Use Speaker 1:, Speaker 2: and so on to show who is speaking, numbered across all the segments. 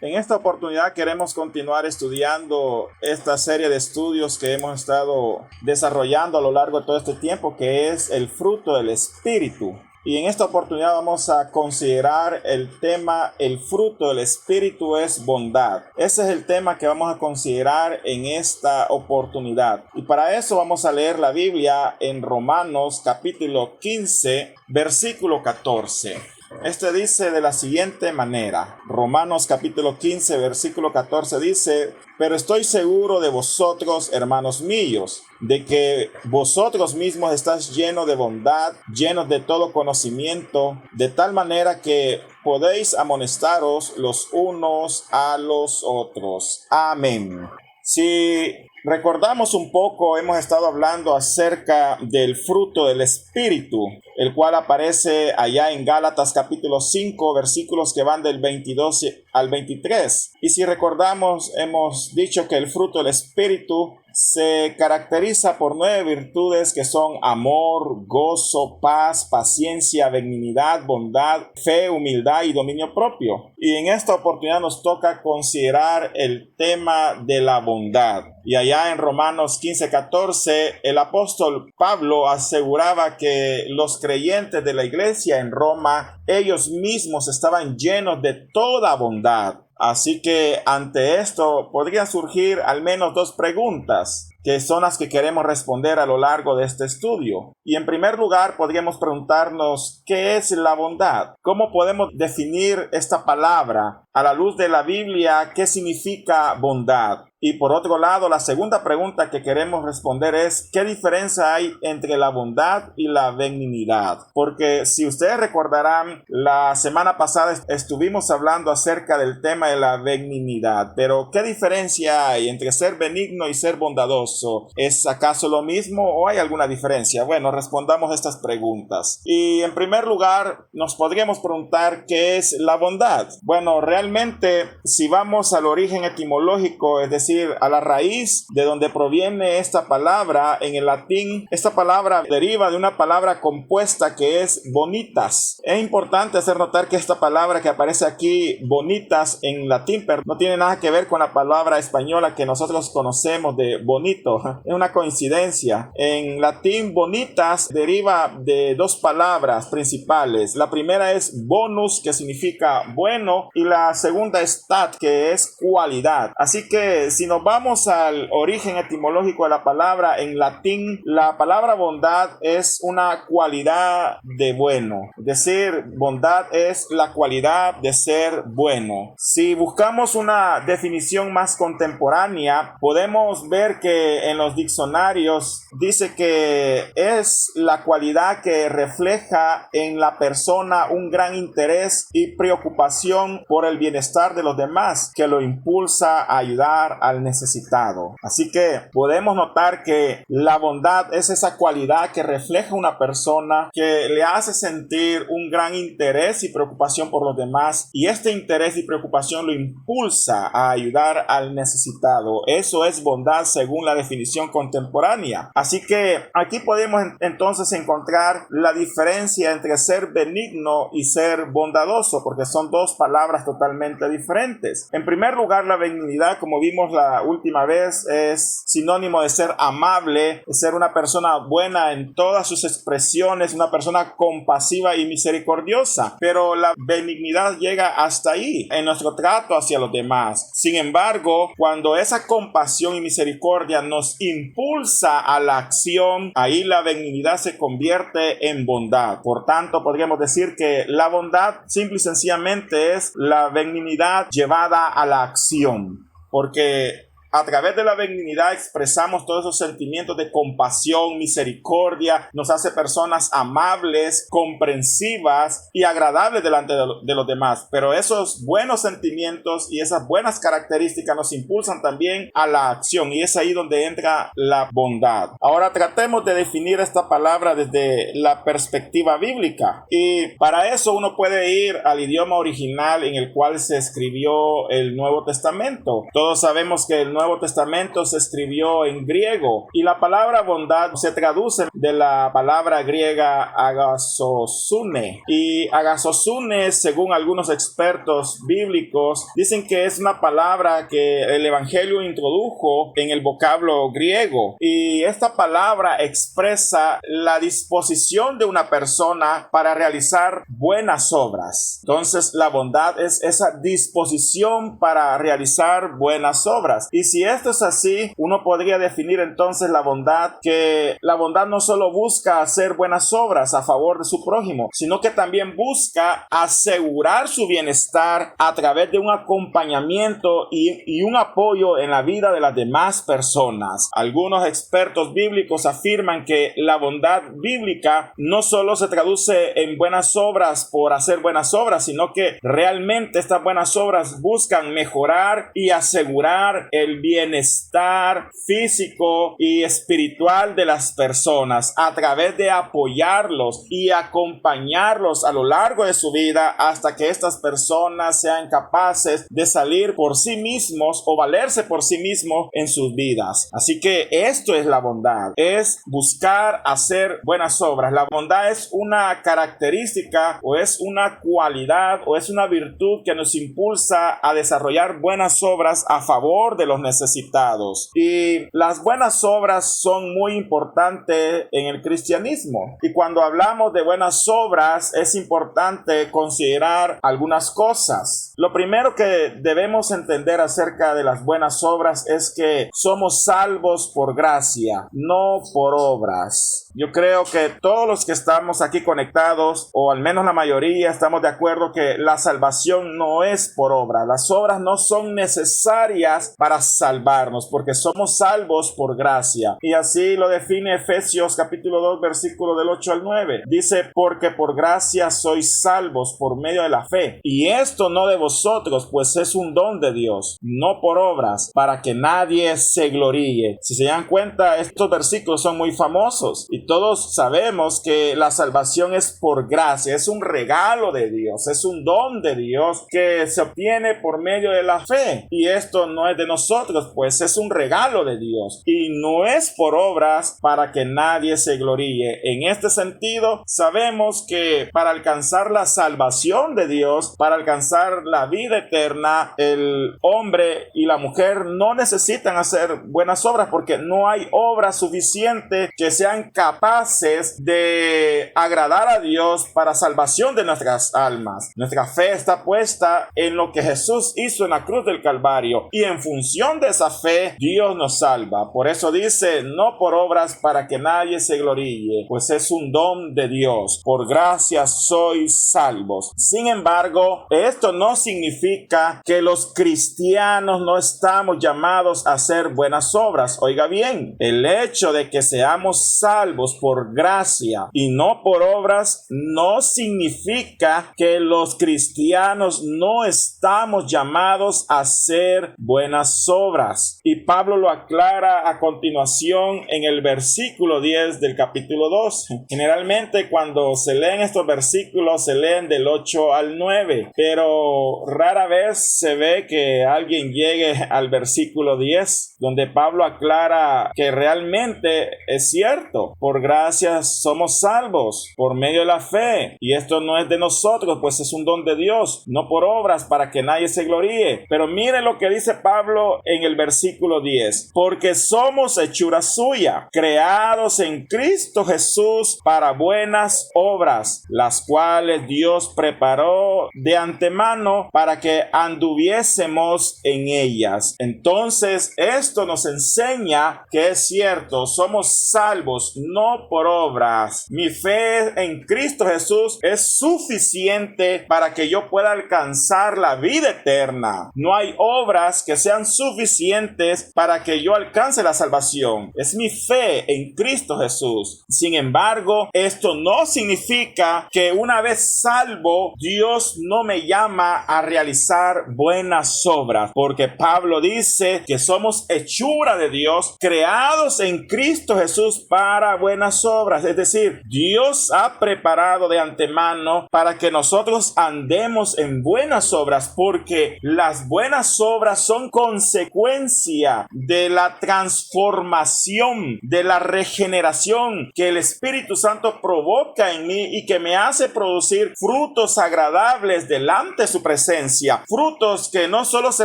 Speaker 1: En esta oportunidad queremos continuar estudiando esta serie de estudios que hemos estado desarrollando a lo largo de todo este tiempo, que es el fruto del Espíritu. Y en esta oportunidad vamos a considerar el tema, el fruto del Espíritu es bondad. Ese es el tema que vamos a considerar en esta oportunidad. Y para eso vamos a leer la Biblia en Romanos capítulo 15, versículo 14. Este dice de la siguiente manera, Romanos capítulo 15, versículo 14 dice: pero estoy seguro de vosotros, hermanos míos, de que vosotros mismos estáis llenos de bondad, llenos de todo conocimiento, de tal manera que podéis amonestaros los unos a los otros. Amén. Si recordamos un poco, hemos estado hablando acerca del fruto del Espíritu, el cual aparece allá en Gálatas capítulo 5, versículos que van del 22 al 23. Y si recordamos, hemos dicho que el fruto del Espíritu se caracteriza por 9 virtudes que son amor, gozo, paz, paciencia, benignidad, bondad, fe, humildad y dominio propio. Y en esta oportunidad nos toca considerar el tema de la bondad. Y allá en Romanos 15:14, el apóstol Pablo aseguraba que los creyentes de la iglesia en Roma, ellos mismos estaban llenos de toda bondad. Así que ante esto podrían surgir al menos 2 preguntas, que son las que queremos responder a lo largo de este estudio. Y en primer lugar podríamos preguntarnos, ¿qué es la bondad? ¿Cómo podemos definir esta palabra a la luz de la Biblia? ¿Qué significa bondad? Y por otro lado, la segunda pregunta que queremos responder es, ¿qué diferencia hay entre la bondad y la benignidad? Porque si ustedes recordarán, la semana pasada estuvimos hablando acerca del tema de la benignidad, pero ¿qué diferencia hay entre ser benigno y ser bondadoso? ¿Es acaso lo mismo o hay alguna diferencia? Bueno, respondamos estas preguntas. Y en primer lugar, nos podríamos preguntar, ¿qué es la bondad? Bueno, realmente, si vamos al origen etimológico, es decir, a la raíz de donde proviene esta palabra en el latín, esta palabra deriva de una palabra compuesta que es bonitas. Es importante hacer notar que esta palabra que aparece aquí, bonitas, en latín, pero no tiene nada que ver con la palabra española que nosotros conocemos de bonito. Es una coincidencia. En latín, bonitas deriva de 2 palabras principales. La primera es bonus, que significa bueno, y la segunda es stat, que es cualidad. Así que si nos vamos al origen etimológico de la palabra en latín, la palabra bondad es una cualidad de bueno. Es decir, bondad es la cualidad de ser bueno. Si buscamos una definición más contemporánea, podemos ver que en los diccionarios dice que es la cualidad que refleja en la persona un gran interés y preocupación por el bienestar de los demás, que lo impulsa a ayudar al necesitado. Así que podemos notar que la bondad es esa cualidad que refleja una persona, que le hace sentir un gran interés y preocupación por los demás, y este interés y preocupación lo impulsa a ayudar al necesitado. Eso es bondad según la definición contemporánea. Así que aquí podemos entonces encontrar la diferencia entre ser benigno y ser bondadoso, porque son 2 palabras totalmente diferentes. En primer lugar, la benignidad, como vimos la última vez, es sinónimo de ser amable, de ser una persona buena en todas sus expresiones, una persona compasiva y misericordiosa. Pero la benignidad llega hasta ahí, en nuestro trato hacia los demás. Sin embargo, cuando esa compasión y misericordia nos impulsa a la acción, ahí la benignidad se convierte en bondad. Por tanto, podríamos decir que la bondad simple y sencillamente es la benignidad llevada a la acción, porque a través de la benignidad expresamos todos esos sentimientos de compasión, misericordia, nos hace personas amables, comprensivas y agradables delante de los demás. Pero esos buenos sentimientos y esas buenas características nos impulsan también a la acción, y es ahí donde entra la bondad. Ahora tratemos de definir esta palabra desde la perspectiva bíblica, y para eso uno puede ir al idioma original en el cual se escribió el Nuevo Testamento. Todos sabemos que el Nuevo Testamento se escribió en griego y la palabra bondad se traduce de la palabra griega agasosune. Y agasosune, según algunos expertos bíblicos, dicen que es una palabra que el Evangelio introdujo en el vocablo griego. Y esta palabra expresa la disposición de una persona para realizar buenas obras. Entonces, la bondad es esa disposición para realizar buenas obras. Y si esto es así, uno podría definir entonces la bondad, que la bondad no solo busca hacer buenas obras a favor de su prójimo, sino que también busca asegurar su bienestar a través de un acompañamiento y un apoyo en la vida de las demás personas. Algunos expertos bíblicos afirman que la bondad bíblica no solo se traduce en buenas obras por hacer buenas obras, sino que realmente estas buenas obras buscan mejorar y asegurar el bienestar físico y espiritual de las personas a través de apoyarlos y acompañarlos a lo largo de su vida hasta que estas personas sean capaces de salir por sí mismos o valerse por sí mismos en sus vidas. Así que esto es la bondad, es buscar hacer buenas obras. La bondad es una característica o es una cualidad o es una virtud que nos impulsa a desarrollar buenas obras a favor de los necesitados. Y las buenas obras son muy importantes en el cristianismo. Y cuando hablamos de buenas obras es importante considerar algunas cosas. Lo primero que debemos entender acerca de las buenas obras es que somos salvos por gracia, no por obras. Yo creo que todos los que estamos aquí conectados, o al menos la mayoría, estamos de acuerdo que la salvación no es por obra. Las obras no son necesarias para salvarnos, porque somos salvos por gracia. Y así lo define Efesios capítulo 2, versículo del 8 al 9. Dice, porque por gracia sois salvos por medio de la fe. Y esto no de vosotros, pues es un don de Dios, no por obras, para que nadie se gloríe. Si se dan cuenta, estos versículos son muy famosos y todos sabemos que la salvación es por gracia, es un regalo de Dios, es un don de Dios que se obtiene por medio de la fe. Y esto no es de nosotros, pues es un regalo de Dios y no es por obras para que nadie se gloríe. En este sentido, sabemos que para alcanzar la salvación de Dios, para alcanzar la vida eterna, el hombre y la mujer no necesitan hacer buenas obras, porque no hay obras suficientes que sean capaces de agradar a Dios para salvación de nuestras almas. Nuestra fe está puesta en lo que Jesús hizo en la cruz del Calvario y en función de esa fe Dios nos salva. Por eso dice, no por obras para que nadie se gloríe, pues es un don de Dios. Por gracia sois salvos. Sin embargo, esto no significa que los cristianos no estamos llamados a hacer buenas obras. Oiga bien, el hecho de que seamos salvos por gracia y no por obras no significa que los cristianos no estamos llamados a hacer buenas obras. Y Pablo lo aclara a continuación en el versículo 10 del capítulo 2. Generalmente cuando se leen estos versículos se leen del 8 al 9, pero rara vez se ve que alguien llegue al versículo 10, donde Pablo aclara que realmente es cierto, por gracia somos salvos por medio de la fe, y esto no es de nosotros, pues es un don de Dios, no por obras para que nadie se gloríe. Pero mire lo que dice Pablo en el versículo 10, porque somos hechura suya, creados en Cristo Jesús para buenas obras, las cuales Dios preparó de antemano para que anduviésemos en ellas. Entonces, esto nos enseña que es cierto, somos salvos no por obras. Mi fe en Cristo Jesús es suficiente para que yo pueda alcanzar la vida eterna. No hay obras que sean suficientes para que yo alcance la salvación. Es mi fe en Cristo Jesús. Sin embargo, esto no significa que una vez salvo, Dios no me llama a realizar buenas obras, porque Pablo dice que somos hechura hechura de Dios, creados en Cristo Jesús para buenas obras. Es decir, Dios ha preparado de antemano para que nosotros andemos en buenas obras, porque las buenas obras son consecuencia de la transformación, de la regeneración que el Espíritu Santo provoca en mí y que me hace producir frutos agradables delante de su presencia, frutos que no solo se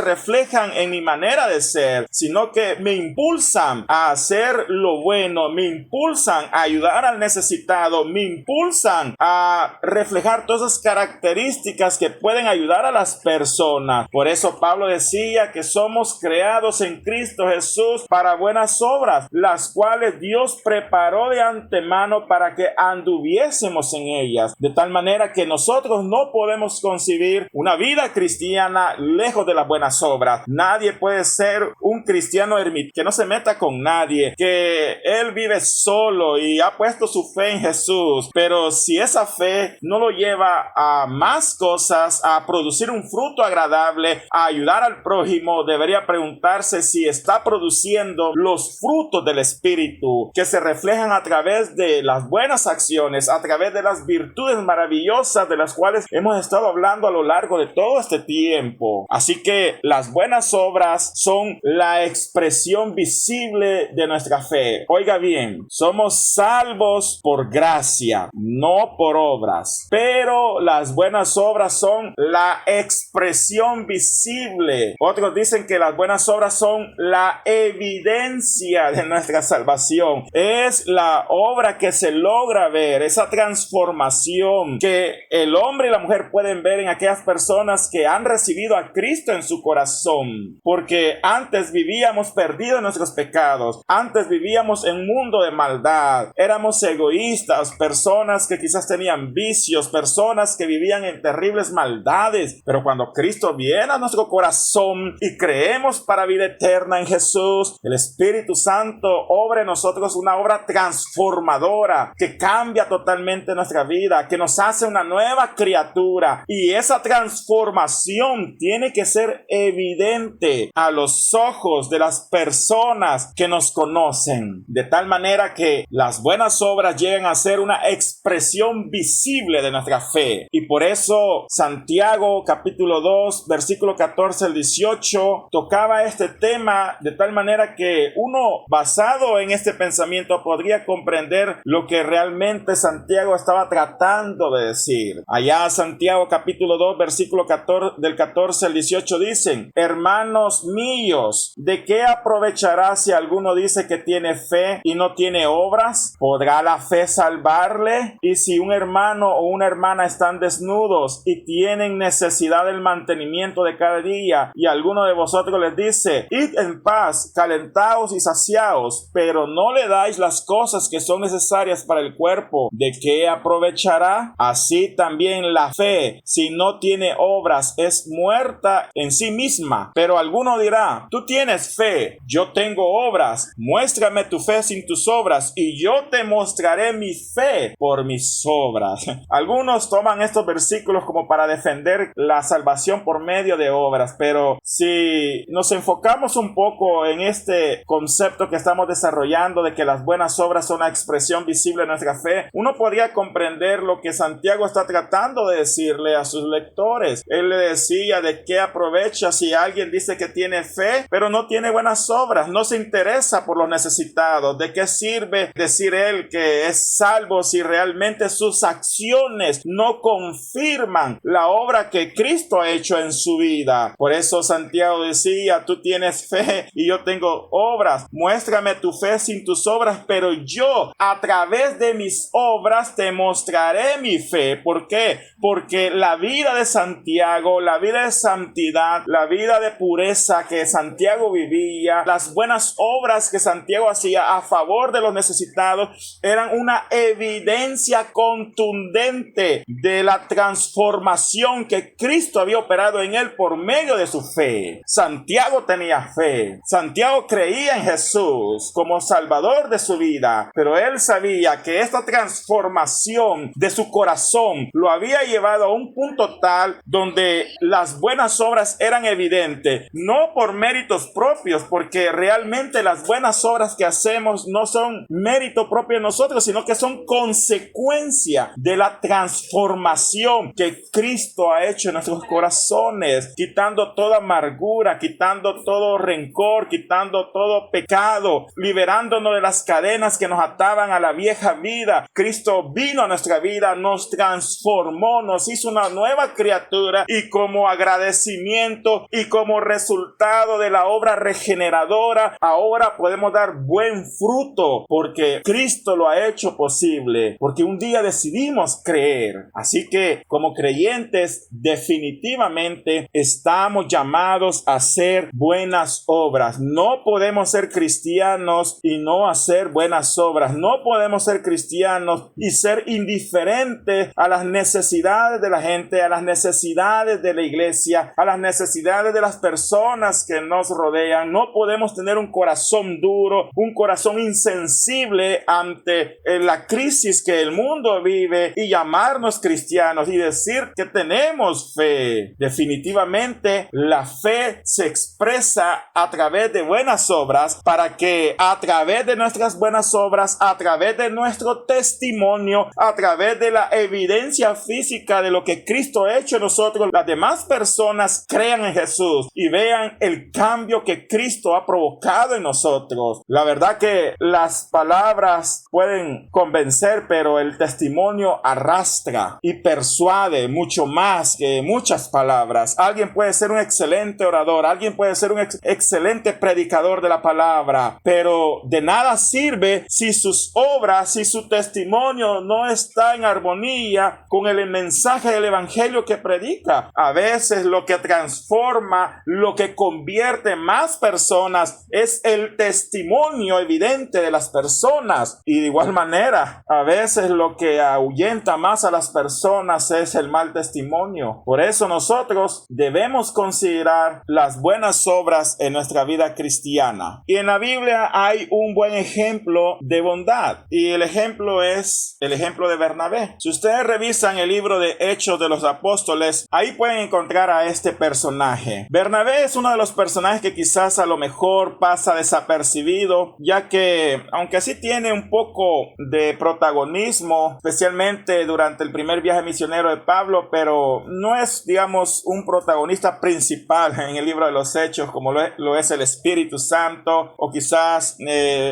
Speaker 1: reflejan en mi manera de ser, sino que me impulsan a hacer lo bueno, me impulsan a ayudar al necesitado, me impulsan a reflejar todas esas características que pueden ayudar a las personas. Por eso Pablo decía que somos creados en Cristo Jesús para buenas obras, las cuales Dios preparó de antemano para que anduviésemos en ellas, de tal manera que nosotros no podemos concebir una vida cristiana lejos de las buenas obras. Nadie puede ser un cristiano ermitaño que no se meta con nadie, que él vive solo y ha puesto su fe en Jesús, pero si esa fe no lo lleva a más cosas, a producir un fruto agradable, a ayudar al prójimo, debería preguntarse si está produciendo los frutos del Espíritu que se reflejan a través de las buenas acciones, a través de las virtudes maravillosas de las cuales hemos estado hablando a lo largo de todo este tiempo. Así que las buenas obras son la expresión visible de nuestra fe. Oiga bien, somos salvos por gracia, no por obras, pero las buenas obras son la expresión visible. Otros dicen que las buenas obras son la evidencia de nuestra salvación. Es la obra que se logra ver, esa transformación que el hombre y la mujer pueden ver en aquellas personas que han recibido a Cristo en su corazón, porque antes vivíamos perdidos en nuestros pecados, antes vivíamos en un mundo de maldad, éramos egoístas, personas que quizás tenían vicios, personas que vivían en terribles maldades, pero cuando Cristo viene a nuestro corazón y creemos para vida eterna en Jesús, el Espíritu Santo obra en nosotros una obra transformadora que cambia totalmente nuestra vida, que nos hace una nueva criatura, y esa transformación tiene que ser evidente a los ojos de las personas que nos conocen, de tal manera que las buenas obras lleguen a ser una expresión visible de nuestra fe. Y por eso Santiago capítulo 2 versículo 14 al 18 tocaba este tema de tal manera que uno, basado en este pensamiento, podría comprender lo que realmente Santiago estaba tratando de decir. Allá Santiago capítulo 2 versículo 14, del 14 al 18 dicen: hermanos míos, ¿de qué aprovechará si alguno dice que tiene fe y no tiene obras? ¿Podrá la fe salvarle? Y si un hermano o una hermana están desnudos y tienen necesidad del mantenimiento de cada día, y alguno de vosotros les dice: id en paz, calentaos y saciaos, pero no le dais las cosas que son necesarias para el cuerpo, ¿de qué aprovechará? Así también la fe, si no tiene obras, es muerta en sí misma. Pero alguno dirá: tú tienes fe, yo tengo obras, muéstrame tu fe sin tus obras, y yo te mostraré mi fe por mis obras. Algunos toman estos versículos como para defender la salvación por medio de obras, pero si nos enfocamos un poco en este concepto que estamos desarrollando de que las buenas obras son la expresión visible de nuestra fe, uno podría comprender lo que Santiago está tratando de decirle a sus lectores. Él le decía: ¿de qué aprovecha si alguien dice que tiene fe pero no tiene buenas obras, no se interesa por los necesitados? ¿De qué sirve decir él que es salvo si realmente sus acciones no confirman la obra que Cristo ha hecho en su vida? Por eso Santiago decía: tú tienes fe y yo tengo obras, muéstrame tu fe sin tus obras, pero yo a través de mis obras te mostraré mi fe. ¿Por qué? Porque la vida de Santiago, la vida de santidad, la vida de pureza que Santiago vivía, las buenas obras que Santiago hacía a favor de los necesitados, eran una evidencia contundente de la transformación que Cristo había operado en él por medio de su fe. Santiago tenía fe, Santiago creía en Jesús como Salvador de su vida, pero él sabía que esta transformación de su corazón lo había llevado a un punto tal donde las buenas obras eran evidentes, no por méritos propios, propios, porque realmente las buenas obras que hacemos no son mérito propio de nosotros, sino que son consecuencia de la transformación que Cristo ha hecho en nuestros corazones, quitando toda amargura, quitando todo rencor, quitando todo pecado, liberándonos de las cadenas que nos ataban a la vieja vida. Cristo vino a nuestra vida, nos transformó, nos hizo una nueva criatura, y como agradecimiento y como resultado de la obra regeneradora, ahora podemos dar buen fruto, porque Cristo lo ha hecho posible, porque un día decidimos creer. Así que como creyentes definitivamente estamos llamados a hacer buenas obras. No podemos ser cristianos y no hacer buenas obras. No podemos ser cristianos y ser indiferentes a las necesidades de la gente, a las necesidades de la iglesia, a las necesidades de las personas que nos rodean. No podemos tener un corazón duro, un corazón insensible ante la crisis que el mundo vive y llamarnos cristianos y decir que tenemos fe. Definitivamente la fe se expresa a través de buenas obras, para que a través de nuestras buenas obras, a través de nuestro testimonio, a través de la evidencia física de lo que Cristo ha hecho en nosotros, las demás personas crean en Jesús y vean el cambio que Cristo ha provocado en nosotros. La verdad que las palabras pueden convencer, pero el testimonio arrastra y persuade mucho más que muchas palabras. Alguien puede ser un excelente orador, alguien puede ser un excelente predicador de la palabra, pero de nada sirve si sus obras, si su testimonio no está en armonía con el mensaje del evangelio que predica. A veces lo que transforma, lo que convierte más personas es el testimonio evidente de las personas, y de igual manera a veces lo que ahuyenta más a las personas es el mal testimonio. Por eso nosotros debemos considerar las buenas obras en nuestra vida cristiana, y en la Biblia hay un buen ejemplo de bondad, y el ejemplo es el ejemplo de Bernabé. Si ustedes revisan el libro de Hechos de los Apóstoles, ahí pueden encontrar a este personaje. Bernabé es uno de los personajes que quizás a lo mejor pasa desapercibido, ya que aunque sí tiene un poco de protagonismo, especialmente durante el primer viaje misionero de Pablo, pero no es, digamos, un protagonista principal en el libro de los Hechos como lo es el Espíritu Santo, o quizás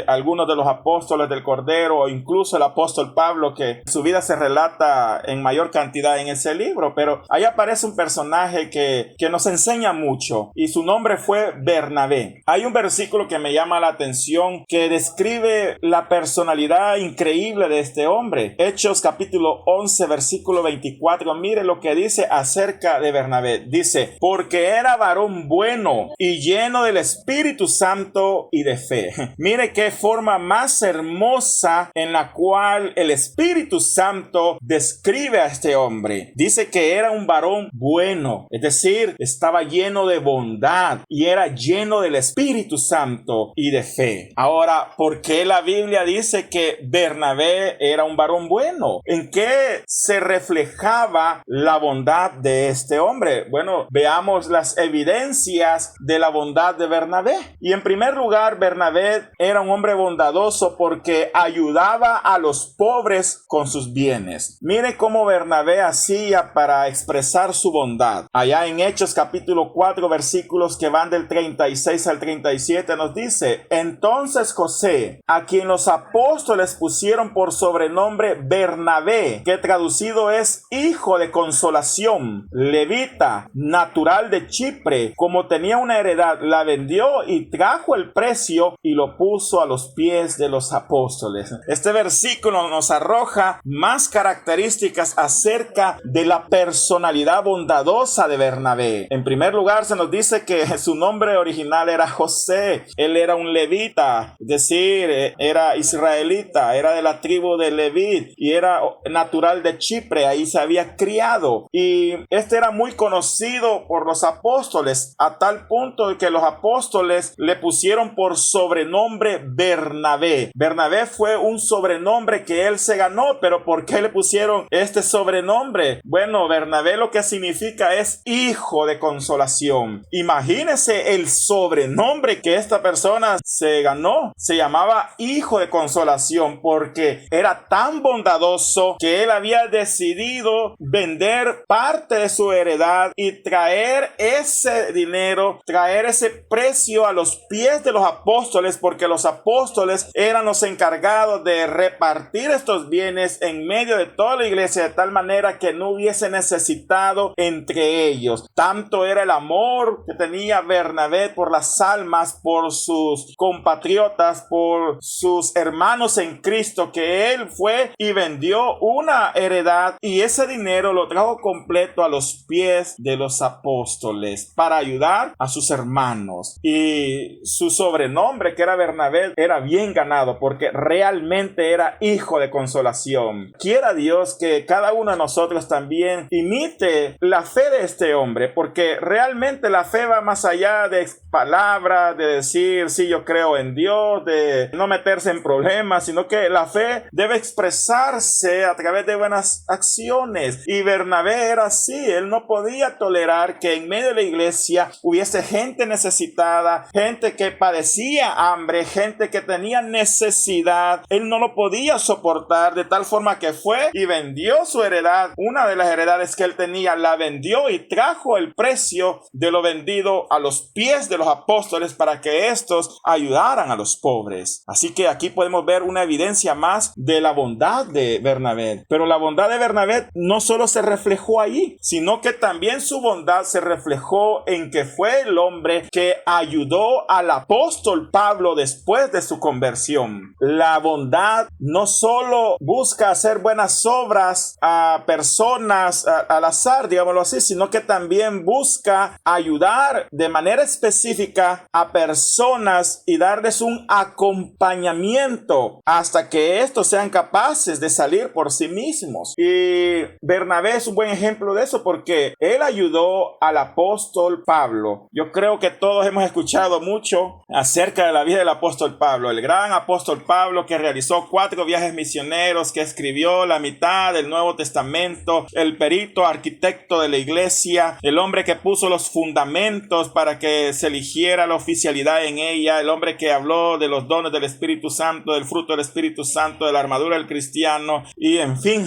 Speaker 1: algunos de los apóstoles del Cordero, o incluso el apóstol Pablo, que su vida se relata en mayor cantidad en ese libro. Pero ahí aparece un personaje que nos enseña mucho, y su nombre fue Bernabé. Hay un versículo que me llama la atención que describe la personalidad increíble de este hombre. Hechos capítulo 11 versículo 24. Mire lo que dice acerca de Bernabé. Dice: porque era varón bueno y lleno del Espíritu Santo y de fe. Mire qué forma más hermosa en la cual el Espíritu Santo describe a este hombre. Dice que era un varón bueno, es decir, estaba lleno de bondad y era lleno del Espíritu Santo y de fe. Ahora, ¿por qué la Biblia dice que Bernabé era un varón bueno? ¿En qué se reflejaba la bondad de este hombre? Bueno, veamos las evidencias de la bondad de Bernabé. Y en primer lugar, Bernabé era un hombre bondadoso porque ayudaba a los pobres con sus bienes. Mire cómo Bernabé hacía para expresar su bondad. Allá en Hechos capítulo 4 versículos que van del 36 al 37 nos dice: entonces José, a quien los apóstoles pusieron por sobrenombre Bernabé, que traducido es hijo de consolación, levita, natural de Chipre, como tenía una heredad, la vendió y trajo el precio y lo puso a los pies de los apóstoles. Este versículo nos arroja más características acerca de la personalidad bondadosa de Bernabé. En primer lugar, se nos dice que su nombre original era José. Él era un levita, es decir, era israelita, era de la tribu de Leví y era natural de Chipre. Ahí se había criado, y este era muy conocido por los apóstoles, a tal punto de que los apóstoles le pusieron por sobrenombre Bernabé. Bernabé fue un sobrenombre que él se ganó. Pero ¿por qué le pusieron este sobrenombre? Bueno, Bernabé lo que significa es hijo de consolación. Imagínese el sobrenombre sobrenombre que esta persona se ganó. Se llamaba Hijo de Consolación porque era tan bondadoso que él había decidido vender parte de su heredad y traer ese dinero, traer ese precio a los pies de los apóstoles, porque los apóstoles eran los encargados de repartir estos bienes en medio de toda la iglesia, de tal manera que no hubiese necesitado entre ellos. Tanto era el amor que tenía Bernabé por las almas, por sus compatriotas, por sus hermanos en Cristo, que él fue y vendió una heredad y ese dinero lo trajo completo a los pies de los apóstoles para ayudar a sus hermanos. Y su sobrenombre, que era Bernabé, era bien ganado porque realmente era hijo de consolación. Quiera Dios que cada uno de nosotros también imite la fe de este hombre, porque realmente la fe va más allá de palabras, de decir sí, yo creo en Dios, de no meterse en problemas, sino que la fe debe expresarse a través de buenas acciones. Y Bernabé era así. Él no podía tolerar que en medio de la iglesia hubiese gente necesitada, gente que padecía hambre, gente que tenía necesidad. Él no lo podía soportar, de tal forma que fue y vendió su heredad. Una de las heredades que él tenía la vendió y trajo el precio de lo vendido a los pies de los apóstoles para que estos ayudaran a los pobres. Así que aquí podemos ver una evidencia más de la bondad de Bernabé. Pero la bondad de Bernabé no solo se reflejó ahí, sino que también su bondad se reflejó en que fue el hombre que ayudó al apóstol Pablo después de su conversión. La bondad no solo busca hacer buenas obras a personas al azar, digámoslo así, sino que también busca ayudar de manera específica a personas y darles un acompañamiento hasta que estos sean capaces de salir por sí mismos. Y Bernabé es un buen ejemplo de eso porque él ayudó al apóstol Pablo. Yo creo que todos hemos escuchado mucho acerca de la vida del apóstol Pablo, el gran apóstol Pablo que realizó 4 viajes misioneros, que escribió la mitad del Nuevo Testamento, el perito arquitecto de la iglesia, el hombre que puso los fundamentos para que se eligiera la oficialidad en ella, el hombre que habló de los dones del Espíritu Santo, del fruto del Espíritu Santo, de la armadura del cristiano y en fin,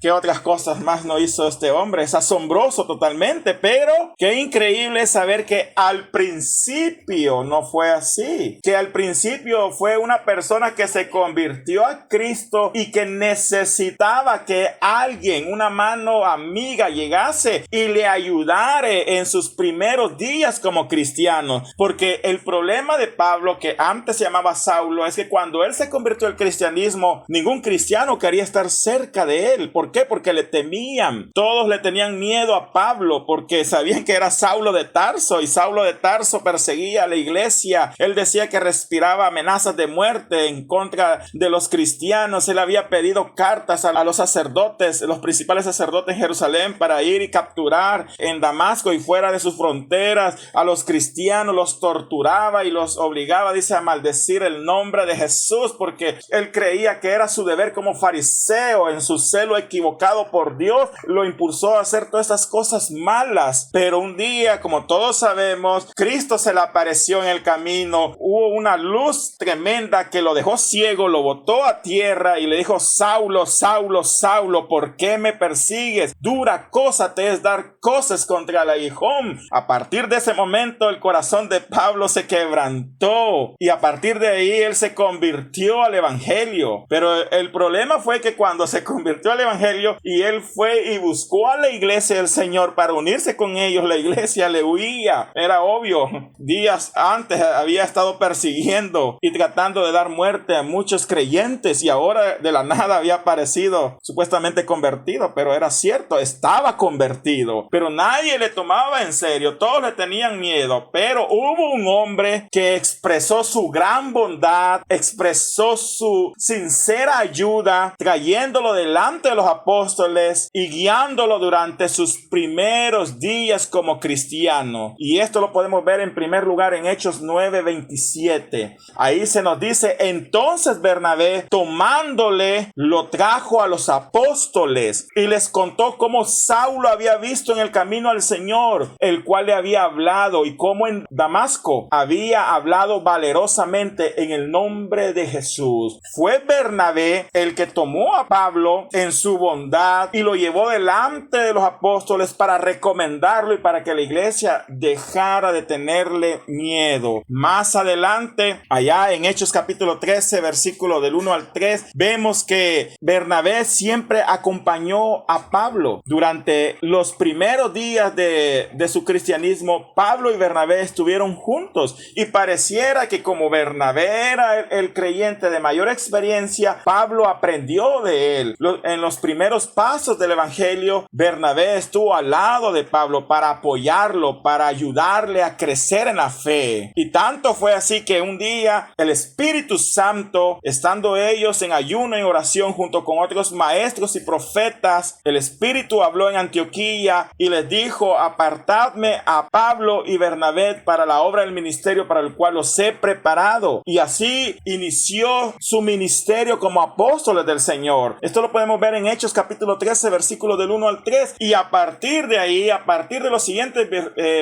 Speaker 1: ¿qué otras cosas más no hizo este hombre? Es asombroso totalmente, pero qué increíble es saber que al principio no fue así, que al principio fue una persona que se convirtió a Cristo y que necesitaba que alguien, una mano amiga, llegase y le ayudare en sus primeros días como cristiano, porque el problema de Pablo, que antes se llamaba Saulo, es que cuando él se convirtió al cristianismo, ningún cristiano quería estar cerca de él. ¿Por qué? Porque le temían. Todos le tenían miedo a Pablo porque sabían que era Saulo de Tarso y Saulo de Tarso perseguía a la iglesia. Él decía que respiraba amenazas de muerte en contra de los cristianos. Él había pedido cartas a los sacerdotes, los principales sacerdotes en Jerusalén, para ir y capturar en Damasco y fuera de sus fronteras a los cristianos, los torturaba y los obligaba, dice, a maldecir el nombre de Jesús, porque él creía que era su deber como fariseo. En su celo equivocado por Dios, lo impulsó a hacer todas estas cosas malas. Pero un día, como todos sabemos, Cristo se le apareció en el camino. Hubo una luz tremenda que lo dejó ciego, lo botó a tierra y le dijo: Saulo, Saulo, Saulo, ¿por qué me persigues? Dura cosa te es dar cosas contra el aguijón. A partir de ese momento el corazón de Pablo se quebrantó y a partir de ahí él se convirtió al evangelio. Pero el problema fue que cuando se convirtió al evangelio y él fue y buscó a la iglesia del Señor para unirse con ellos, la iglesia le huía. Era obvio, días antes había estado persiguiendo y tratando de dar muerte a muchos creyentes y ahora de la nada había aparecido supuestamente convertido, pero era cierto, estaba convertido, pero nadie le tomaba en serio, todos le tenían miedo. Pero hubo un hombre que expresó su gran bondad, expresó su sincera ayuda, trayéndolo delante delante de los apóstoles y guiándolo durante sus primeros días como cristiano. Y esto lo podemos ver en primer lugar en Hechos 9:27. Ahí se nos dice: entonces Bernabé, tomándole, lo trajo a los apóstoles y les contó cómo Saulo había visto en el camino al Señor, el cual le había hablado, y cómo en Damasco había hablado valerosamente en el nombre de Jesús. Fue Bernabé el que tomó a Pablo en su bondad y lo llevó delante de los apóstoles para recomendarlo y para que la iglesia dejara de tenerle miedo. Más adelante, allá en Hechos capítulo 13, versículo del 1 al 3, vemos que Bernabé siempre acompañó a Pablo. Durante los primeros días de su cristianismo, Pablo y Bernabé estuvieron juntos, y pareciera que como Bernabé era el creyente de mayor experiencia, Pablo aprendió de él. En los primeros pasos del evangelio, Bernabé estuvo al lado de Pablo para apoyarlo, para ayudarle a crecer en la fe. Y tanto fue así que un día el Espíritu Santo, estando ellos en ayuno y oración junto con otros maestros y profetas, el Espíritu habló en Antioquía y les dijo: apartadme a Pablo y Bernabé para la obra del ministerio para el cual los he preparado. Y así inició su ministerio como apóstoles del Señor. Esto lo podemos ver en Hechos capítulo 13, versículos del 1 al 3. Y a partir de ahí, a partir de los siguientes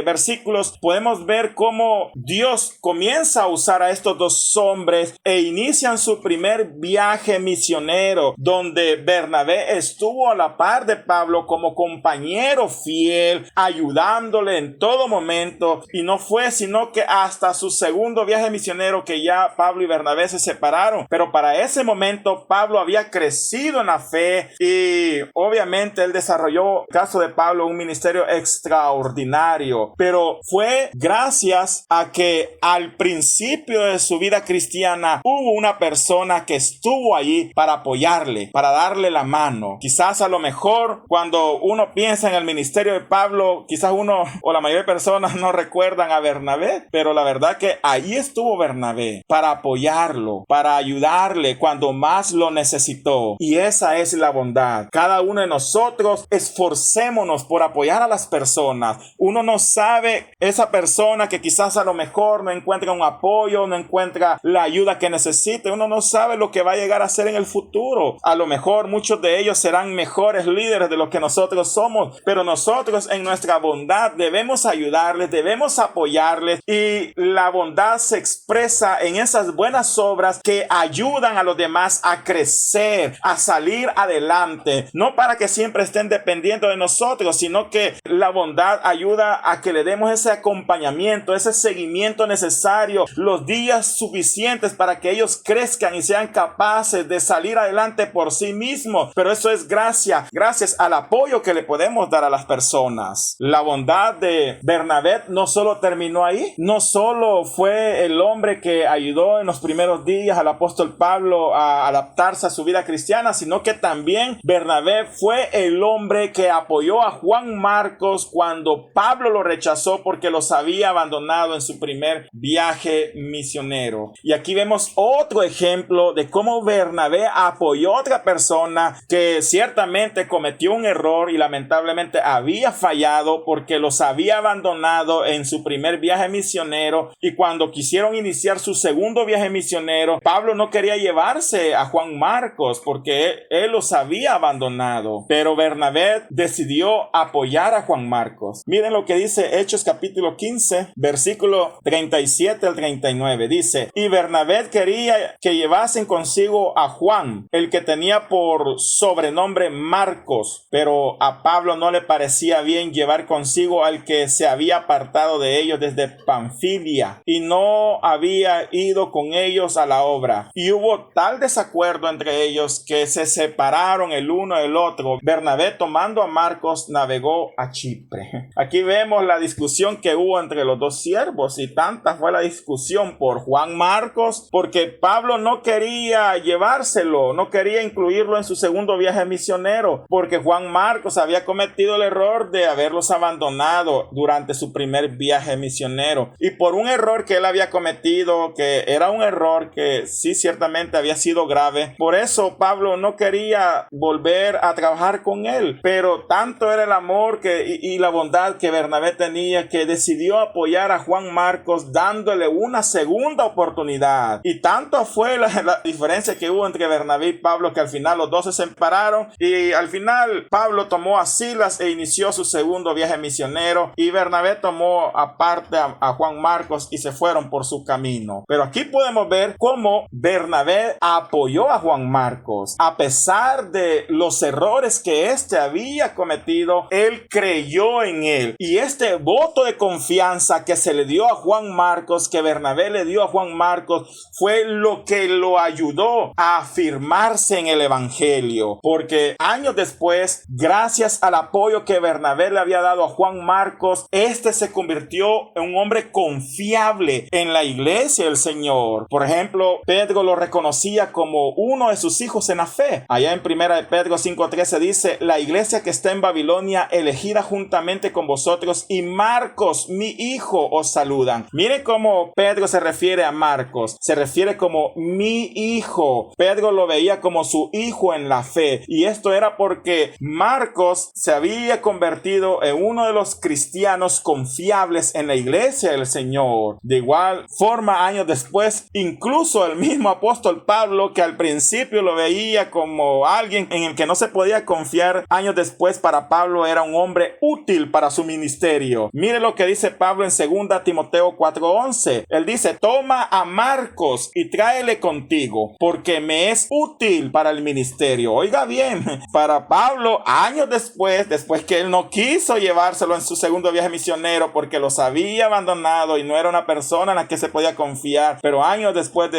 Speaker 1: versículos, podemos ver cómo Dios comienza a usar a estos dos hombres e inician su primer viaje misionero, donde Bernabé estuvo a la par de Pablo como compañero fiel, ayudándole en todo momento. Y no fue sino que hasta su segundo viaje misionero que ya Pablo y Bernabé se separaron. Pero para ese momento Pablo había crecido en la fe y obviamente él desarrolló, en el caso de Pablo, un ministerio extraordinario. Pero fue gracias a que al principio de su vida cristiana hubo una persona que estuvo allí para apoyarle, para darle la mano. Quizás a lo mejor cuando uno piensa en el ministerio de Pablo, quizás uno o la mayoría de personas no recuerdan a Bernabé, pero la verdad que ahí estuvo Bernabé para apoyarlo, para ayudarle cuando más lo necesitó. Y esa es la bondad. Cada uno de nosotros esforcémonos por apoyar a las personas. Uno no sabe, esa persona que quizás a lo mejor no encuentra un apoyo, no encuentra la ayuda que necesite, uno no sabe lo que va a llegar a ser en el futuro. A lo mejor muchos de ellos serán mejores líderes de lo que nosotros somos, pero nosotros en nuestra bondad debemos ayudarles, debemos apoyarles, y la bondad se expresa en esas buenas obras que ayudan a los demás a crecer, a salir adelante, no para que siempre estén dependiendo de nosotros, sino que la bondad ayuda a que le demos ese acompañamiento, ese seguimiento necesario, los días suficientes para que ellos crezcan y sean capaces de salir adelante por sí mismos. Pero eso es gracias al apoyo que le podemos dar a las personas. La bondad de Bernabé no solo terminó ahí, no solo fue el hombre que ayudó en los primeros días al apóstol Pablo a adaptarse a su vida cristiana, sino que también Bernabé fue el hombre que apoyó a Juan Marcos cuando Pablo lo rechazó porque los había abandonado en su primer viaje misionero. Y aquí vemos otro ejemplo de cómo Bernabé apoyó a otra persona que ciertamente cometió un error y lamentablemente había fallado porque los había abandonado en su primer viaje misionero, y cuando quisieron iniciar su segundo viaje misionero, Pablo no quería llevarse a Juan Marcos porque él los había abandonado, pero Bernabé decidió apoyar a Juan Marcos. Miren lo que dice Hechos capítulo 15, versículo 37 al 39. Dice: y Bernabé quería que llevasen consigo a Juan, el que tenía por sobrenombre Marcos, pero a Pablo no le parecía bien llevar consigo al que se había apartado de ellos desde Panfilia y no había ido con ellos a la obra. Y hubo tal desacuerdo entre ellos que se separaron el uno del otro. Bernabé, tomando a Marcos, navegó a Chipre. Aquí vemos la discusión que hubo entre los dos siervos, y tanta fue la discusión por Juan Marcos porque Pablo no quería llevárselo, no quería incluirlo en su segundo viaje misionero, porque Juan Marcos había cometido el error de haberlos abandonado durante su primer viaje misionero, y por un error que él había cometido, que era un error que sí ciertamente había sido grave, por eso Pablo no quería quería volver a trabajar con él, pero tanto era el amor y la bondad que Bernabé tenía que decidió apoyar a Juan Marcos dándole una segunda oportunidad. Y tanto fue la diferencia que hubo entre Bernabé y Pablo que al final los dos se separaron y al final Pablo tomó a Silas e inició su segundo viaje misionero y Bernabé tomó aparte a Juan Marcos y se fueron por su camino. Pero aquí podemos ver cómo Bernabé apoyó a Juan Marcos. A pesar de los errores que éste había cometido, él creyó en él. Y este voto de confianza que se le dio a Juan Marcos, que Bernabé le dio a Juan Marcos, fue lo que lo ayudó a afirmarse en el evangelio. Porque años después, gracias al apoyo que Bernabé le había dado a Juan Marcos, este se convirtió en un hombre confiable en la iglesia del Señor. Por ejemplo, Pedro lo reconocía como uno de sus hijos en la fe. Allá en 1 de Pedro 5:13 dice: la iglesia que está en Babilonia, elegida juntamente con vosotros, y Marcos, mi hijo, os saludan. Mire cómo Pedro se refiere a Marcos. Se refiere como mi hijo. Pedro lo veía como su hijo en la fe. Y esto era porque Marcos se había convertido en uno de los cristianos confiables en la iglesia del Señor. De igual forma, años después, incluso el mismo apóstol Pablo, que al principio lo veía como alguien en el que no se podía confiar, años después para Pablo era un hombre útil para su ministerio. Mire lo que dice Pablo en 2 Timoteo 4:11. Él dice: toma a Marcos y tráele contigo, porque me es útil para el ministerio. Oiga bien, para Pablo, años después que él no quiso llevárselo en su segundo viaje misionero porque los había abandonado y no era una persona en la que se podía confiar, pero años después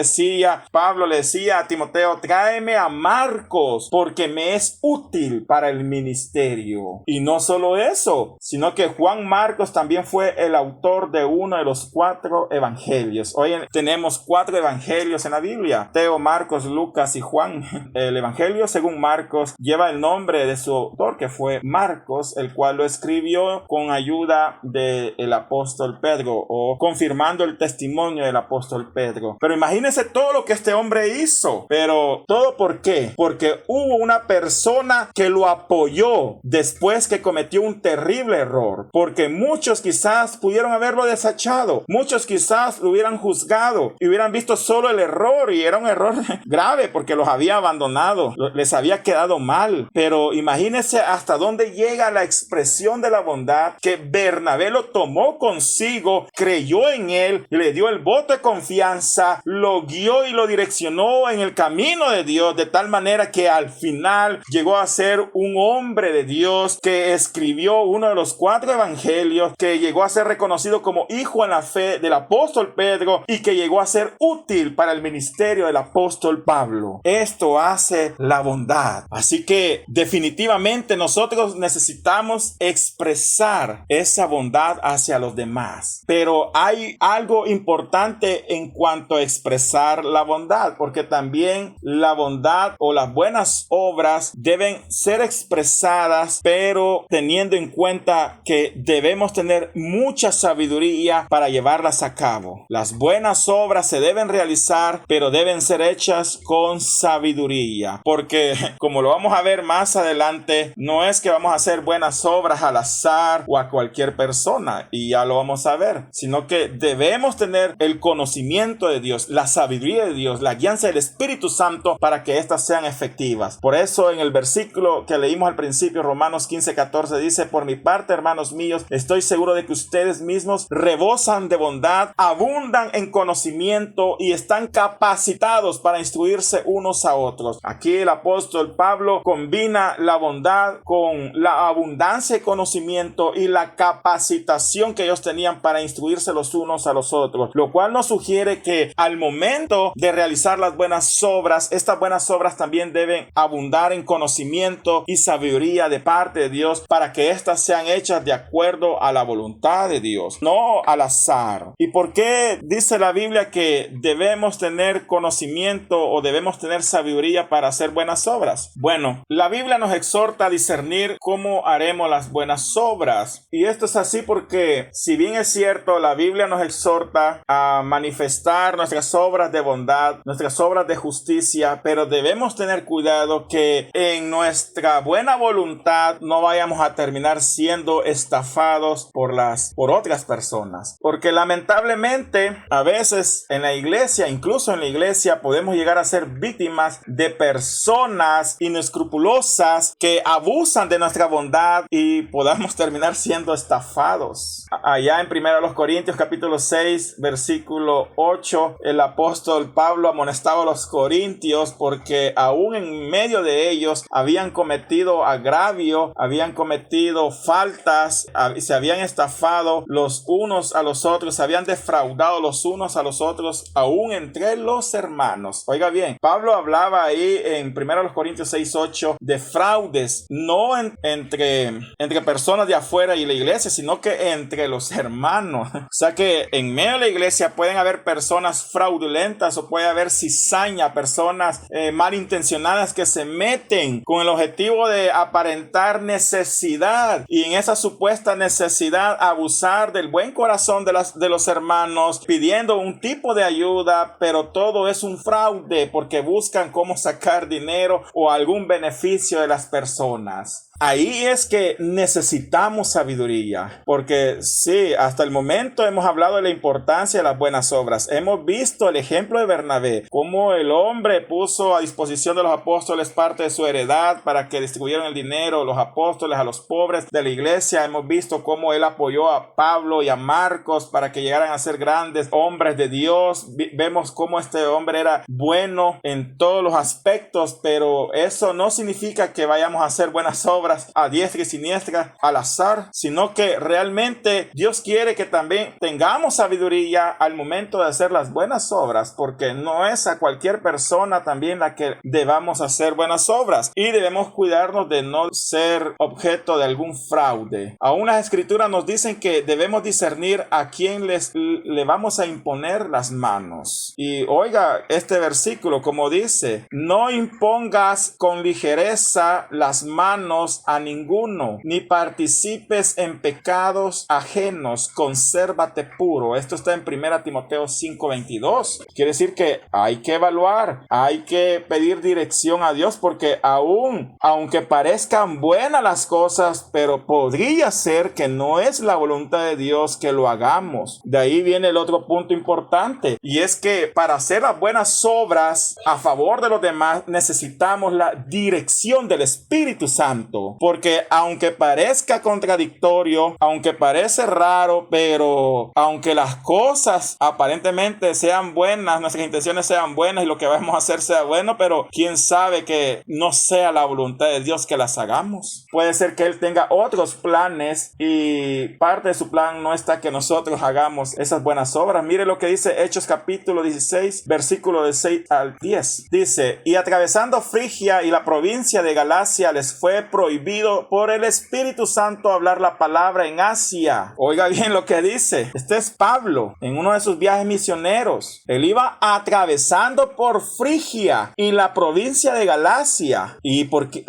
Speaker 1: Pablo le decía a Timoteo: tráeme a Marcos porque me es útil para el ministerio. Y no solo eso, sino que Juan Marcos también fue el autor de uno de los 4 evangelios. Hoy tenemos 4 evangelios en la Biblia: Mateo, Marcos, Lucas y Juan. El evangelio según Marcos lleva el nombre de su autor, que fue Marcos, el cual lo escribió con ayuda del apóstol Pedro, o confirmando el testimonio del apóstol Pedro. Pero imagínense todo lo que este hombre hizo. Pero ¿todo por qué? Porque hubo una persona que lo apoyó después que cometió un terrible error. Porque muchos quizás pudieron haberlo desechado. Muchos quizás lo hubieran juzgado y hubieran visto solo el error, y era un error grave porque los había abandonado, les había quedado mal. Pero imagínense hasta dónde llega la expresión de la bondad, que Bernabé lo tomó consigo, creyó en él, le dio el voto de confianza, lo guió y lo direccionó en el camino de Dios, de tal manera que al final llegó a ser un hombre de Dios que escribió uno de los 4 evangelios, que llegó a ser reconocido como hijo en la fe del apóstol Pedro y que llegó a ser útil para el ministerio del apóstol Pablo. Esto hace la bondad. Así que definitivamente nosotros necesitamos expresar esa bondad hacia los demás. Pero hay algo importante en cuanto a expresar la bondad, porque también la bondad o las buenas obras deben ser expresadas, pero teniendo en cuenta que debemos tener mucha sabiduría para llevarlas a cabo. Las buenas obras se deben realizar, pero deben ser hechas con sabiduría, porque como lo vamos a ver más adelante, no es que vamos a hacer buenas obras al azar o a cualquier persona, y ya lo vamos a ver, sino que debemos tener el conocimiento de Dios, la sabiduría de Dios, la guianza del Espíritu Santo para que éstas sean efectivas. Por eso en el versículo que leímos al principio, Romanos 15:14, dice: por mi parte, hermanos míos, estoy seguro de que ustedes mismos rebosan de bondad, abundan en conocimiento y están capacitados para instruirse unos a otros. Aquí el apóstol Pablo combina la bondad con la abundancia de conocimiento y la capacitación que ellos tenían para instruirse los unos a los otros, lo cual nos sugiere que al momento de realizar las buenas obras, estas buenas obras también deben abundar en conocimiento y sabiduría de parte de Dios, para que éstas sean hechas de acuerdo a la voluntad de Dios, no al azar. ¿Y por qué dice la Biblia que debemos tener conocimiento o debemos tener sabiduría para hacer buenas obras? Bueno, la Biblia nos exhorta a discernir cómo haremos las buenas obras, y esto es así porque, si bien es cierto, la Biblia nos exhorta a manifestar nuestras obras de bondad, nuestras obras de justicia, pero debemos tener cuidado que en nuestra buena voluntad no vayamos a terminar siendo estafados por otras personas. Porque lamentablemente a veces en la iglesia, incluso en la iglesia, podemos llegar a ser víctimas de personas inescrupulosas que abusan de nuestra bondad y podamos terminar siendo estafados. Allá en 1 Corintios capítulo 6 versículo 8, el apóstol Pablo amonestaba a los corintios porque aún en medio de ellos habían cometido agravio, habían cometido faltas, se habían estafado los unos a los otros, se habían defraudado los unos a los otros, aún entre los hermanos. Oiga bien, Pablo hablaba ahí en 1 Corintios 6:8 de fraudes, no entre personas de afuera y la iglesia, sino que entre los hermanos. O sea que en medio de la iglesia pueden haber personas fraudulentas o puede haber cizaña, personas malintencionadas que se meten con el objetivo de aparentar necesidad y en esa supuesta necesidad abusar del buen corazón de los hermanos, pidiendo un tipo de ayuda, pero todo es un fraude porque buscan cómo sacar dinero o algún beneficio de las personas. Ahí es que necesitamos sabiduría, porque sí, hasta el momento hemos hablado de la importancia de las buenas obras. Hemos visto el ejemplo de Bernabé, cómo el hombre puso a disposición de los apóstoles parte de su heredad para que distribuyeran el dinero, los apóstoles a los pobres de la iglesia. Hemos visto cómo él apoyó a Pablo y a Marcos para que llegaran a ser grandes hombres de Dios. Vemos cómo este hombre era bueno en todos los aspectos, pero eso no significa que vayamos a hacer buenas obras a diestra y siniestra al azar, sino que realmente Dios quiere que también tengamos sabiduría al momento de hacer las buenas obras, porque no es a cualquier persona también la que debamos hacer buenas obras y debemos cuidarnos de no ser objeto de algún fraude. Aún las escrituras nos dicen que debemos discernir a quién le vamos a imponer las manos. Y oiga este versículo como dice: no impongas con ligereza las manos a ninguno, ni participes en pecados ajenos, consérvate puro. Esto está en 1 Timoteo 5:22. Quiere decir que hay que evaluar, hay que pedir dirección a Dios, porque aunque parezcan buenas las cosas, pero podría ser que no es la voluntad de Dios que lo hagamos. De ahí viene el otro punto importante, y es que para hacer las buenas obras a favor de los demás necesitamos la dirección del Espíritu Santo. Porque aunque parezca contradictorio, aunque parece raro, pero aunque las cosas aparentemente sean buenas, nuestras intenciones sean buenas y lo que vamos a hacer sea bueno, pero quién sabe que no sea la voluntad de Dios que las hagamos. Puede ser que Él tenga otros planes y parte de su plan no está que nosotros hagamos esas buenas obras. Mire lo que dice Hechos capítulo 16, versículo de 6 al 10. Dice: y atravesando Frigia y la provincia de Galacia les fue prohibido por el Espíritu Santo hablar la palabra en Asia. Oiga bien lo que dice. Este es Pablo en uno de sus viajes misioneros. Él iba atravesando por Frigia y la provincia de Galacia. ¿Y por qué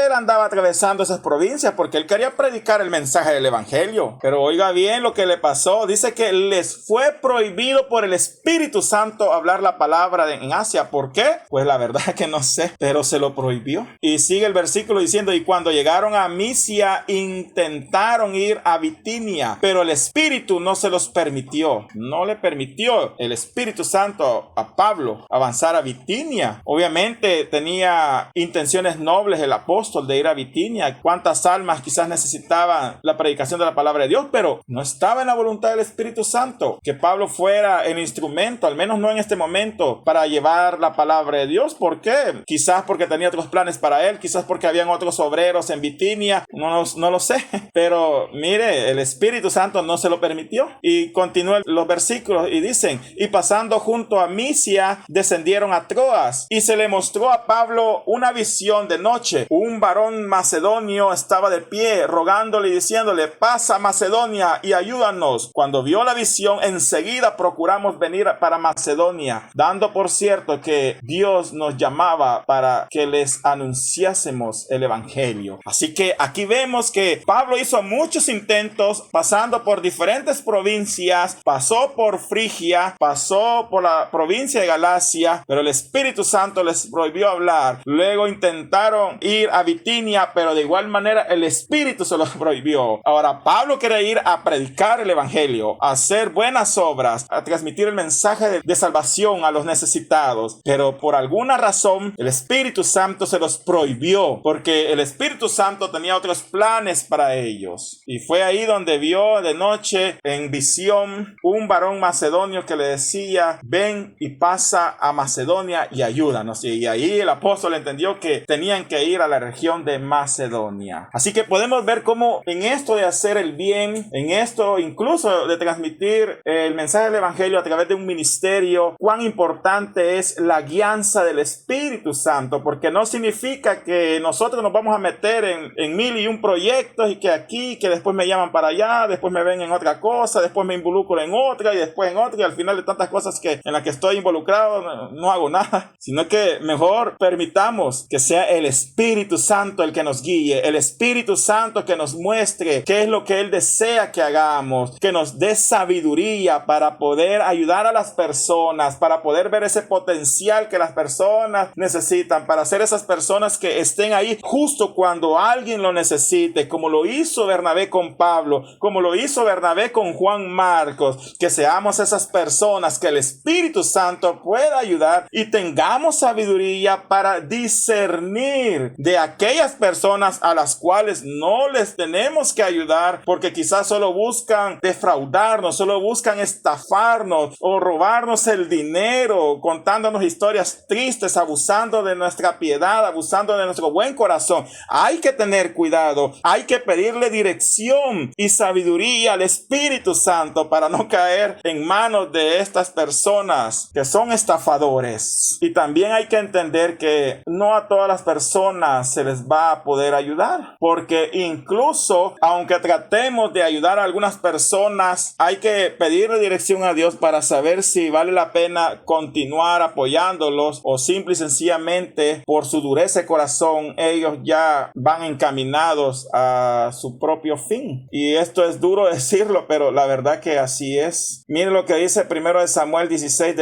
Speaker 1: él andaba atravesando esas provincias? Porque él quería predicar el mensaje del evangelio. Pero oiga bien lo que le pasó. Dice que les fue prohibido por el Espíritu Santo hablar la palabra en Asia. ¿Por qué? Pues la verdad es que no sé, pero se lo prohibió. Y sigue el versículo diciendo: y cuando llegaron a Misia intentaron ir a Bitinia, pero el Espíritu no se los permitió. No le permitió el Espíritu Santo a Pablo avanzar a Bitinia. Obviamente tenía intenciones nobles el apóstol de ir a Bitinia. Cuántas almas quizás necesitaban la predicación de la palabra de Dios, pero no estaba en la voluntad del Espíritu Santo que Pablo fuera el instrumento, al menos no en este momento, para llevar la palabra de Dios. ¿Por qué? Quizás porque tenía otros planes para él, quizás porque habían otros obreros en Bitinia, no lo sé, pero mire, el Espíritu Santo no se lo permitió. Y continúan los versículos y dicen: y pasando junto a Misia descendieron a Troas, y se le mostró a Pablo una visión de noche. Un varón macedonio estaba de pie rogándole y diciéndole: pasa a Macedonia y ayúdanos. Cuando vio la visión, enseguida procuramos venir para Macedonia, dando por cierto que Dios nos llamaba para que les anunciásemos el evangelio. evangelio. Así que aquí vemos que Pablo hizo muchos intentos pasando por diferentes provincias, pasó por Frigia, pasó por la provincia de Galacia, pero el Espíritu Santo les prohibió hablar. Luego intentaron ir a Bitinia, pero de igual manera el Espíritu se los prohibió. Ahora Pablo quiere ir a predicar el evangelio, a hacer buenas obras, a transmitir el mensaje de salvación a los necesitados, pero por alguna razón el Espíritu Santo se los prohibió, porque el Espíritu Santo tenía otros planes para ellos. Y fue ahí donde vio de noche en visión un varón macedonio que le decía: ven y pasa a Macedonia y ayúdanos. Y ahí el apóstol entendió que tenían que ir a la región de Macedonia. Así que podemos ver cómo en esto de hacer el bien, en esto incluso de transmitir el mensaje del evangelio a través de un ministerio, cuán importante es la guianza del Espíritu Santo, porque no significa que nosotros nos vamos a meter en mil y un proyectos y que aquí, que después me llaman para allá, después me ven en otra cosa, después me involucro en otra y después en otra, y al final de tantas cosas en las que estoy involucrado no hago nada, sino que mejor permitamos que sea el Espíritu Santo el que nos guíe, el Espíritu Santo que nos muestre qué es lo que Él desea que hagamos, que nos dé sabiduría para poder ayudar a las personas, para poder ver ese potencial que las personas necesitan, para ser esas personas que estén ahí justo cuando alguien lo necesite, como lo hizo Bernabé con Pablo, como lo hizo Bernabé con Juan Marcos, que seamos esas personas que el Espíritu Santo pueda ayudar y tengamos sabiduría para discernir de aquellas personas a las cuales no les tenemos que ayudar porque quizás solo buscan defraudarnos, solo buscan estafarnos o robarnos el dinero, contándonos historias tristes, abusando de nuestra piedad, abusando de nuestro buen corazón. Hay que tener cuidado, hay que pedirle dirección y sabiduría al Espíritu Santo para no caer en manos de estas personas que son estafadores. Y también hay que entender que no a todas las personas se les va a poder ayudar, porque incluso aunque tratemos de ayudar a algunas personas, hay que pedirle dirección a Dios para saber si vale la pena continuar apoyándolos o simple y sencillamente por su dureza de corazón ellos ya van encaminados a su propio fin. Y esto es duro decirlo, pero la verdad que así es. Mire lo que dice 1 Samuel 16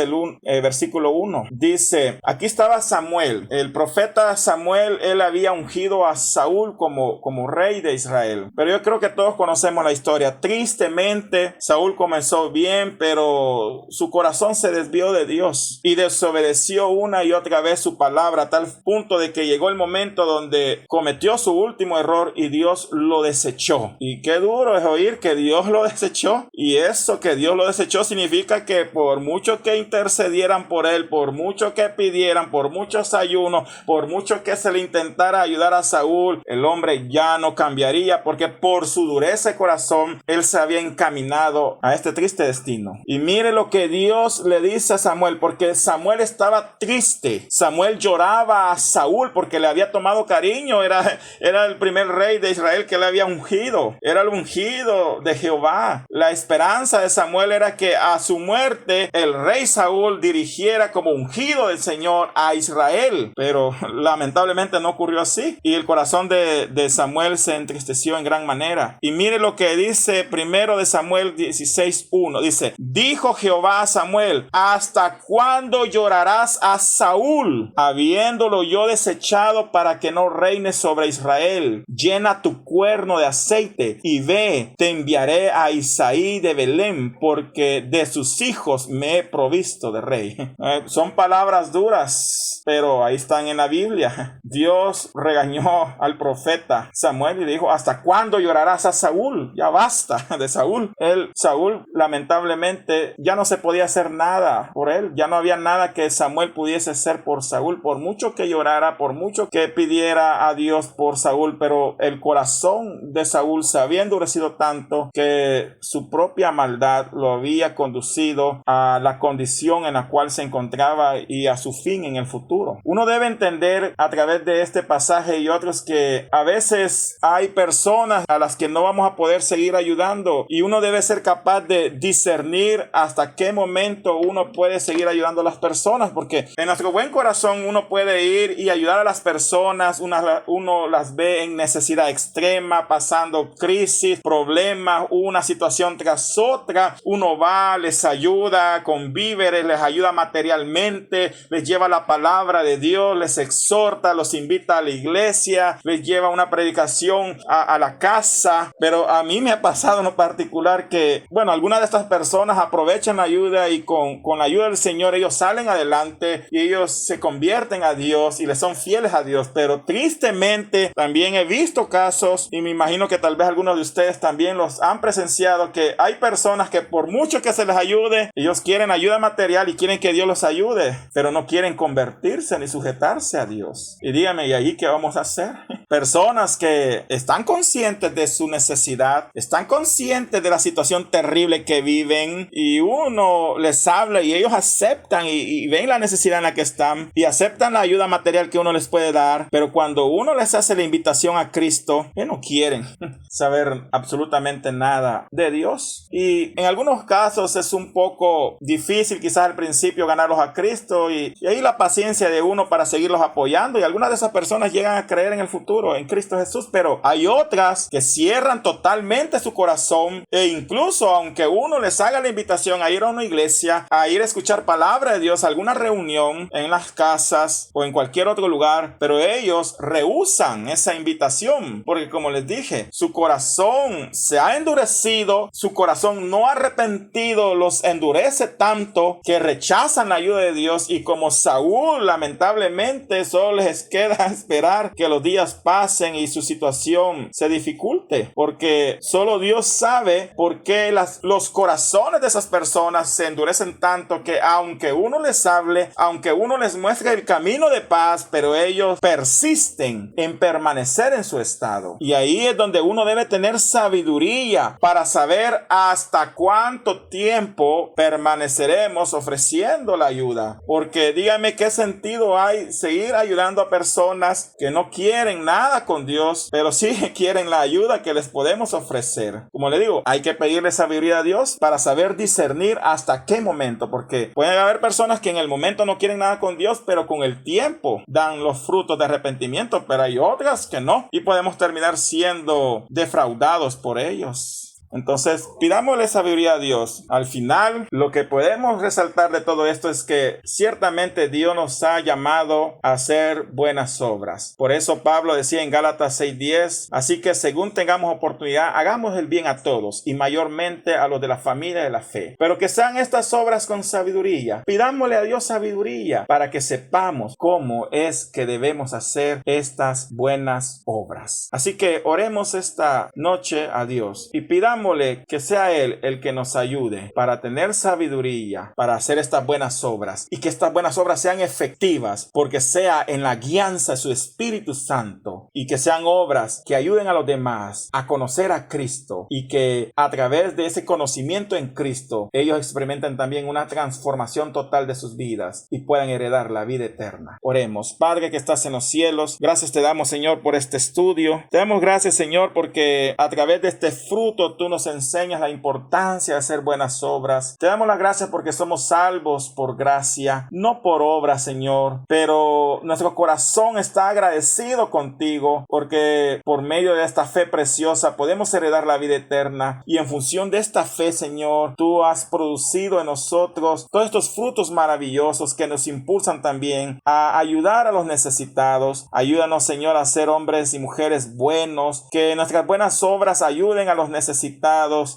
Speaker 1: versículo 1. Dice: aquí estaba Samuel, el profeta Samuel. Él había ungido a Saúl como rey de Israel, pero yo creo que todos conocemos la historia. Tristemente Saúl comenzó bien, pero su corazón se desvió de Dios y desobedeció una y otra vez su palabra, a tal punto de que llegó el momento donde cometió su último error y Dios lo desechó. Y qué duro es oír que Dios lo desechó. Y eso, que Dios lo desechó, significa que por mucho que intercedieran por él, por mucho que pidieran, por muchos ayunos, por mucho que se le intentara ayudar a Saúl, el hombre ya no cambiaría, porque por su dureza de corazón él se había encaminado a este triste destino. Y mire lo que Dios le dice a Samuel, porque Samuel estaba triste. Samuel lloraba a Saúl porque le había tomado cariño. Era el primer rey de Israel que le había ungido. Era el ungido de Jehová. La esperanza de Samuel era que a su muerte el rey Saúl dirigiera como ungido del Señor a Israel. Pero lamentablemente no ocurrió así. Y el corazón de Samuel se entristeció en gran manera. Y mire lo que dice 1 Samuel 16:1. Dice: dijo Jehová a Samuel: ¿hasta cuándo llorarás a Saúl, habiéndolo yo desechado para que no reine sobre Israel? Llena tu cuerno de aceite y ve, te enviaré a Isaí de Belén, porque de sus hijos me he provisto de rey. Son palabras duras, pero ahí están en la Biblia. Dios regañó al profeta Samuel y le dijo: ¿hasta cuándo llorarás a Saúl? Ya basta de Saúl. Saúl lamentablemente ya no se podía hacer nada por él. Ya no había nada que Samuel pudiese hacer por Saúl, por mucho que llorara, por mucho que pidiera a Dios por Saúl. Pero el corazón de Saúl se había endurecido tanto que su propia maldad lo había conducido a la condición en la cual se encontraba y a su fin en el futuro. Uno debe entender a través través de este pasaje y otros que a veces hay personas a las que no vamos a poder seguir ayudando y uno debe ser capaz de discernir hasta qué momento uno puede seguir ayudando a las personas, porque en nuestro buen corazón uno puede ir y ayudar a las personas, uno las ve en necesidad extrema, pasando crisis, problemas, una situación tras otra, uno va, les ayuda con víveres, les ayuda materialmente, les lleva la palabra de Dios, les exhorta, los invita a la iglesia, les lleva una predicación a la casa. Pero a mí me ha pasado en lo particular que, bueno, algunas de estas personas aprovechan la ayuda y con la ayuda del Señor ellos salen adelante y ellos se convierten a Dios y les son fieles a Dios. Pero tristemente también he visto casos, y me imagino que tal vez algunos de ustedes también los han presenciado, que hay personas que por mucho que se les ayude, ellos quieren ayuda material y quieren que Dios los ayude, pero no quieren convertirse ni sujetarse a Dios. Y dígame, ¿y ahí qué vamos a hacer? Personas que están conscientes de su necesidad, están conscientes de la situación terrible que viven, y uno les habla y ellos aceptan y ven la necesidad en la que están y aceptan la ayuda material que uno les puede dar, pero cuando uno les hace la invitación a Cristo, ellos no quieren saber absolutamente nada de Dios. Y en algunos casos es un poco difícil quizás al principio ganarlos a Cristo, y ahí la paciencia de uno para seguirlos apoyando, y algunas de esas personas llegan a creer en el futuro en Cristo Jesús, pero hay otras que cierran totalmente su corazón, e incluso aunque uno les haga la invitación a ir a una iglesia, a ir a escuchar palabra de Dios, a alguna reunión en las casas o en cualquier otro lugar, pero ellos rehúsan esa invitación, porque como les dije, su corazón se ha endurecido, su corazón no arrepentido los endurece tanto que rechazan la ayuda de Dios, y como Saúl, lamentablemente solo les queda esperar que los días pasen y su situación se dificulte, porque solo Dios sabe por qué los corazones de esas personas se endurecen tanto, que aunque uno les hable, aunque uno les muestre el camino de paz, pero ellos persisten en permanecer en su estado. Y ahí es donde uno debe tener sabiduría para saber hasta cuánto tiempo permaneceremos ofreciendo la ayuda, porque dígame qué sentido hay seguir ayudando a personas que no quieren nada con Dios, pero sí quieren la ayuda que les podemos ofrecer. Como le digo, hay que pedirle sabiduría a Dios para saber discernir hasta qué momento, porque pueden haber personas que en el momento no quieren nada con Dios, pero con el tiempo dan los frutos de arrepentimiento, pero hay otras que no, y podemos terminar siendo defraudados por ellos. Entonces, pidámosle sabiduría a Dios. Al final, lo que podemos resaltar de todo esto es que ciertamente Dios nos ha llamado a hacer buenas obras. Por eso Pablo decía en Gálatas 6:10, así que según tengamos oportunidad, hagamos el bien a todos, y mayormente a los de la familia de la fe. Pero que sean estas obras con sabiduría. Pidámosle a Dios sabiduría para que sepamos cómo es que debemos hacer estas buenas obras. Así que oremos esta noche a Dios y pidamos que sea Él el que nos ayude para tener sabiduría para hacer estas buenas obras, y que estas buenas obras sean efectivas porque sea en la guianza de su Espíritu Santo, y que sean obras que ayuden a los demás a conocer a Cristo, y que a través de ese conocimiento en Cristo ellos experimenten también una transformación total de sus vidas y puedan heredar la vida eterna. Oremos. Padre que estás en los cielos, gracias te damos, Señor, por este estudio. Te damos gracias, Señor, porque a través de este fruto tú nos enseñas la importancia de hacer buenas obras. Te damos las gracias porque somos salvos por gracia, no por obra, Señor, pero nuestro corazón está agradecido contigo porque por medio de esta fe preciosa podemos heredar la vida eterna, y en función de esta fe, Señor, tú has producido en nosotros todos estos frutos maravillosos que nos impulsan también a ayudar a los necesitados. Ayúdanos, Señor, a ser hombres y mujeres buenos, que nuestras buenas obras ayuden a los necesitados,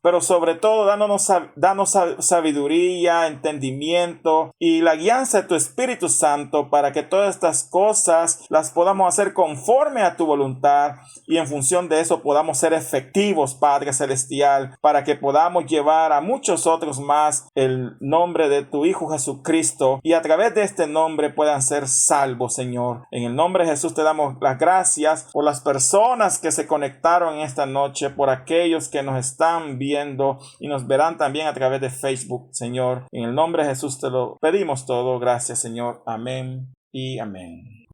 Speaker 1: pero sobre todo danos sabiduría, entendimiento y la guianza de tu Espíritu Santo para que todas estas cosas las podamos hacer conforme a tu voluntad, y en función de eso podamos ser efectivos, Padre Celestial, para que podamos llevar a muchos otros más el nombre de tu Hijo Jesucristo, y a través de este nombre puedan ser salvos, Señor. En el nombre de Jesús te damos las gracias por las personas que se conectaron en esta noche, por aquellos que nos están viendo y nos verán también a través de Facebook, Señor. En el nombre de Jesús te lo pedimos todo. Gracias, Señor. Amén y amén.